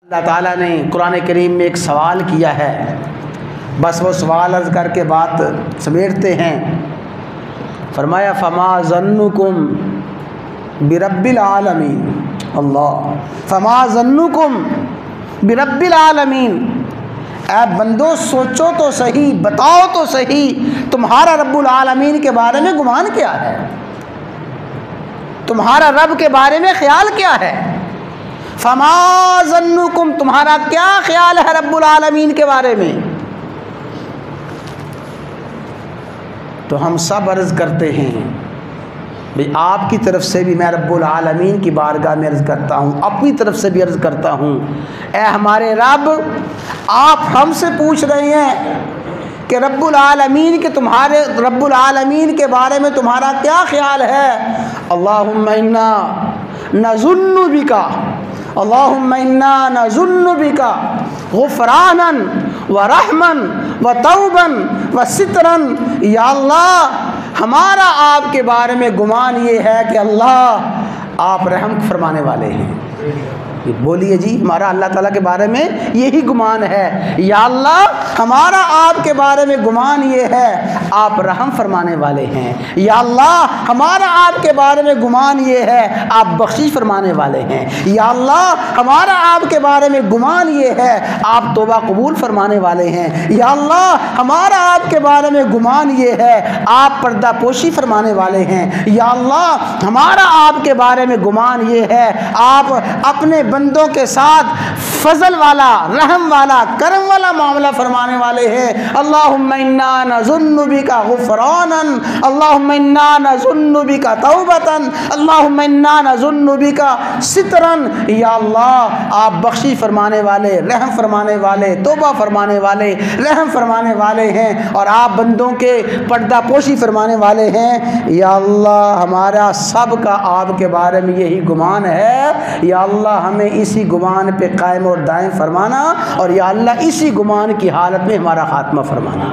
अल्लाह ताला ने कुरान करीम में एक सवाल किया है, बस वो सवाल अर्ज़ करके बात समेटते हैं। फरमाया फमा ज़न्नुकुम बिरब्बिल आलमीन। अल्लाह, फमा ज़न्नुकुम बिरब्बिल आलमीन। ऐ बंदो सोचो तो सही, बताओ तो सही, तुम्हारा रब्बुल आलमीन के बारे में गुमान क्या है, तुम्हारा रब के बारे में ख्याल क्या है। फमा ज़न्नुकुम, तुम्हारा क्या ख्याल है रब्बुल आलमीन के बारे में। तो हम सब अर्ज़ करते हैं भाई आपकी तरफ से भी मैं रब्बुल आलमीन की बारगाह में अर्ज़ करता हूँ, अपनी तरफ से भी अर्ज़ करता हूँ, ऐ हमारे रब, आप हमसे पूछ रहे हैं कि रब्बुल आलमीन के, तुम्हारे रब्बुल आलमीन के बारे में तुम्हारा क्या ख्याल है। अल्लाहुम्मा इन्ना नज़ुन्नु बिका, अल्लाहुम्मा इन्ना नज़ुन्नु बिका गुफ़रानन व रहमन व तौबन व सितरन। या अल्लाह, हमारा आपके बारे में गुमान ये है कि अल्लाह आप रहम फरमाने वाले हैं। बोलिए जी, हमारा अल्लाह ताला के बारे में यही गुमान है। या अल्लाह, हमारा आपके बारे में गुमान ये है आप रहम फरमाने वाले हैं। या अल्लाह, हमारा आपके बारे में गुमान ये है आप बख्शिश फरमाने वाले हैं। या अल्लाह, हमारा आपके बारे में गुमान ये है आप तौबा कबूल फरमाने वाले हैं। या अल्लाह, हमारा आपके बारे में गुमान ये है आप पर्दा पोशी फरमाने वाले हैं। या अल्लाह, हमारा आपके बारे में गुमान ये है आप अपने बंदों के साथ फजल वाला, रहम वाला, करम वाला मामला फरमाने वाले हैं। अल्लाहुम्मा इन्ना नज़ुन्नु बिका गुफ़रानन, अल्लाहुम्मा इन्ना नज़ुन्नु बिका तौबतन, अल्लाहुम्मा इन्ना नज़ुन्नु बिका सितरन। या अल्लाह, आप बख्शी फरमाने वाले, रहम फरमाने वाले, तौबा फरमाने वाले, रहम फरमाने वाले हैं और आप बंदों के पर्दा पोशी फरमाने वाले हैं। या अल्लाह, हमारा सब का आपके बारे में यही गुमान है। या अल्लाह, हमें इसी गुमान पे कायम और दायम फरमाना और या अल्लाह इसी गुमान की हालत में हमारा खात्मा फरमाना।